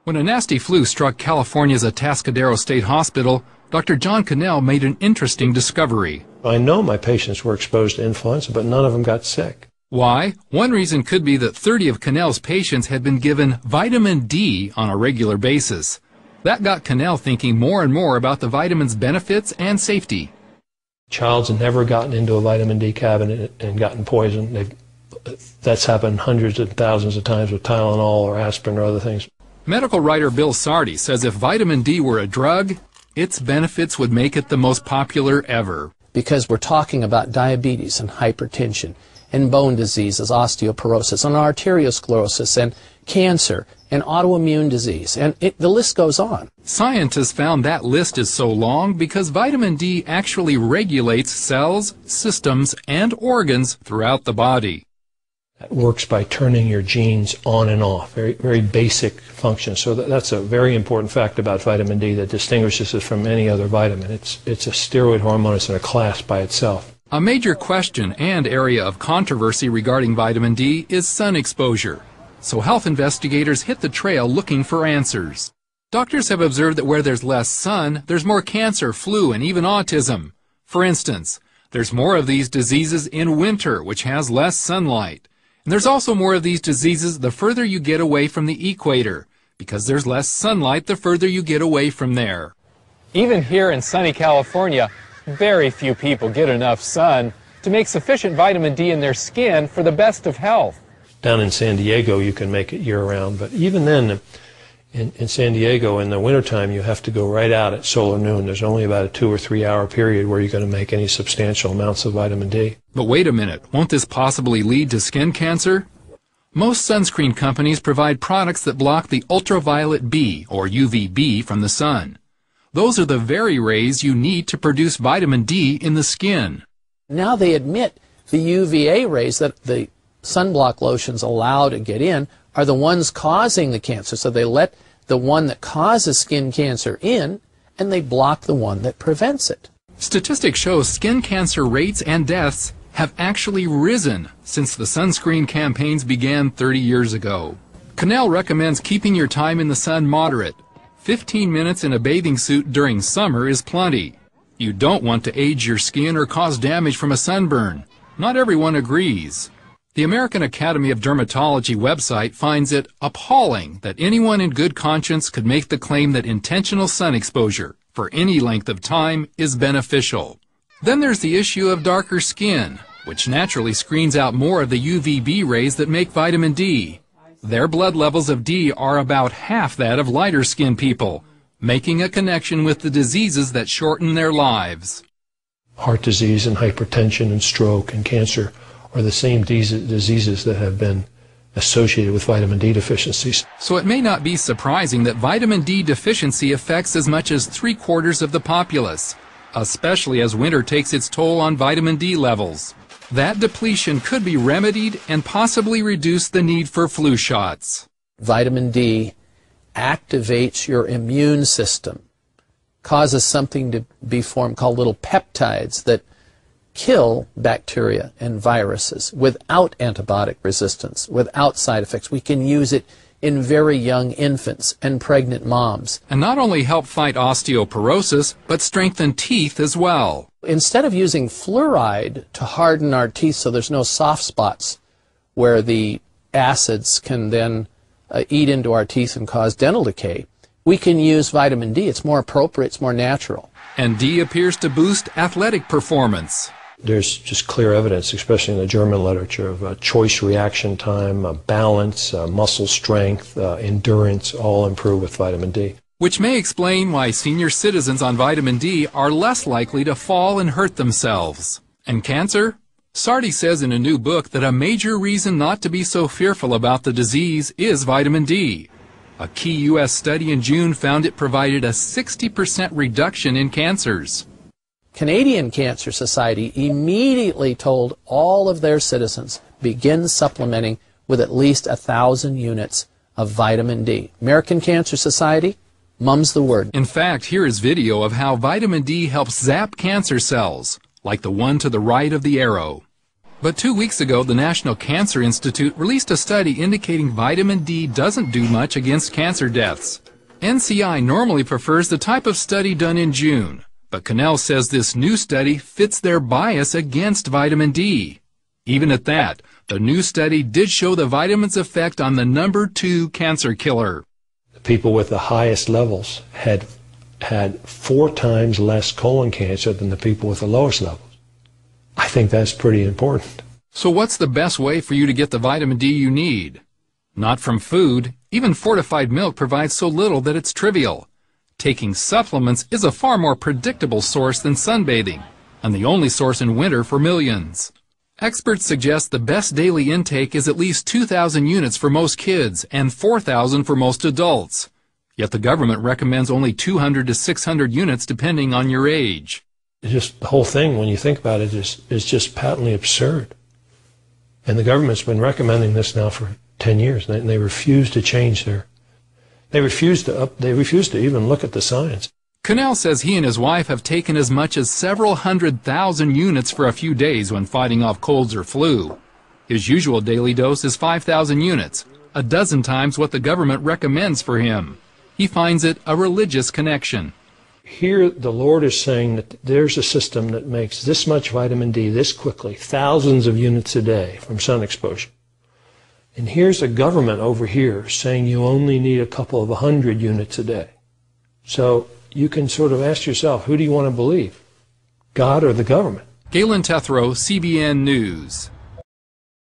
When a nasty flu struck California's Atascadero State Hospital, Dr. John Cannell made an interesting discovery. I know my patients were exposed to influenza, but none of them got sick. Why? One reason could be that 30 of Cannell's patients had been given vitamin D on a regular basis. That got Cannell thinking more and more about the vitamin's benefits and safety. Child's never gotten into a vitamin D cabinet and gotten poisoned. That's happened hundreds of thousands of times with Tylenol or aspirin or other things. Medical writer Bill Sardi says if vitamin D were a drug, its benefits would make it the most popular ever. Because we're talking about diabetes and hypertension and bone diseases, osteoporosis and arteriosclerosis and cancer and autoimmune disease, and the list goes on. Scientists found that list is so long because vitamin D actually regulates cells, systems, and organs throughout the body. It works by turning your genes on and off, very, very basic function. So that's a very important fact about vitamin D that distinguishes it from any other vitamin. It's a steroid hormone. It's in a class by itself. A major question and area of controversy regarding vitamin D is sun exposure. So health investigators hit the trail looking for answers. Doctors have observed that where there's less sun, there's more cancer, flu, and even autism. For instance, there's more of these diseases in winter, which has less sunlight. And there's also more of these diseases the further you get away from the equator, because there's less sunlight the further you get away from there. Even here in sunny California, very few people get enough sun to make sufficient vitamin D in their skin for the best of health. Down in San Diego, you can make it year-round, but even then, in San Diego, in the wintertime, you have to go right out at solar noon. There's only about a 2 or 3 hour period where you're going to make any substantial amounts of vitamin D. But wait a minute, won't this possibly lead to skin cancer? Most sunscreen companies provide products that block the ultraviolet B, or UVB, from the sun. Those are the very rays you need to produce vitamin D in the skin. Now they admit the UVA rays that the sunblock lotions allow to get in are the ones causing the cancer. So they let the one that causes skin cancer in, and they block the one that prevents it. Statistics show skin cancer rates and deaths have actually risen since the sunscreen campaigns began 30 years ago. Cannell recommends keeping your time in the sun moderate. 15 minutes in a bathing suit during summer is plenty. You don't want to age your skin or cause damage from a sunburn. Not everyone agrees. The American Academy of Dermatology website finds it appalling that anyone in good conscience could make the claim that intentional sun exposure for any length of time is beneficial. Then there's the issue of darker skin, which naturally screens out more of the UVB rays that make vitamin D. Their blood levels of D are about half that of lighter skinned people, making a connection with the diseases that shorten their lives. Heart disease and hypertension and stroke and cancer are the same diseases that have been associated with vitamin D deficiencies. So it may not be surprising that vitamin D deficiency affects as much as 3/4 of the populace, especially as winter takes its toll on vitamin D levels. That depletion could be remedied and possibly reduce the need for flu shots. Vitamin D activates your immune system, causes something to be formed called little peptides that kill bacteria and viruses without antibiotic resistance, without side effects. We can use it in very young infants and pregnant moms. And not only help fight osteoporosis, but strengthen teeth as well. Instead of using fluoride to harden our teeth so there's no soft spots where the acids can then eat into our teeth and cause dental decay, we can use vitamin D. It's more appropriate, it's more natural. And D appears to boost athletic performance. There's just clear evidence, especially in the German literature, of choice reaction time, balance, muscle strength, endurance, all improve with vitamin D. Which may explain why senior citizens on vitamin D are less likely to fall and hurt themselves. And cancer? Sardi says in a new book that a major reason not to be so fearful about the disease is vitamin D. A key U.S. study in June found it provided a 60% reduction in cancers. Canadian Cancer Society immediately told all of their citizens, begin supplementing with at least 1,000 units of vitamin D. American Cancer Society, mum's the word. In fact, here is video of how vitamin D helps zap cancer cells, like the one to the right of the arrow. But 2 weeks ago, the National Cancer Institute released a study indicating vitamin D doesn't do much against cancer deaths. NCI normally prefers the type of study done in June, but Cannell says this new study fits their bias against vitamin D. Even at that, the new study did show the vitamin's effect on the number 2 cancer killer. The people with the highest levels had 4 times less colon cancer than the people with the lowest levels. I think that's pretty important. So what's the best way for you to get the vitamin D you need? Not from food. Even fortified milk provides so little that it's trivial. Taking supplements is a far more predictable source than sunbathing, and the only source in winter for millions. Experts suggest the best daily intake is at least 2,000 units for most kids and 4,000 for most adults. Yet the government recommends only 200 to 600 units depending on your age. Just the whole thing, when you think about it, is just patently absurd. And the government's been recommending this now for 10 years, and they refuse to change they refuse to even look at the science. Cannell says he and his wife have taken as much as several 100,000 units for a few days when fighting off colds or flu. His usual daily dose is 5,000 units, a dozen times what the government recommends for him. He finds it a religious connection. Here the Lord is saying that there's a system that makes this much vitamin D this quickly, thousands of units a day from sun exposure. And here's a government over here saying you only need a couple of 100 units a day. So you can sort of ask yourself, who do you want to believe? God or the government? Galen Tethrow, CBN News.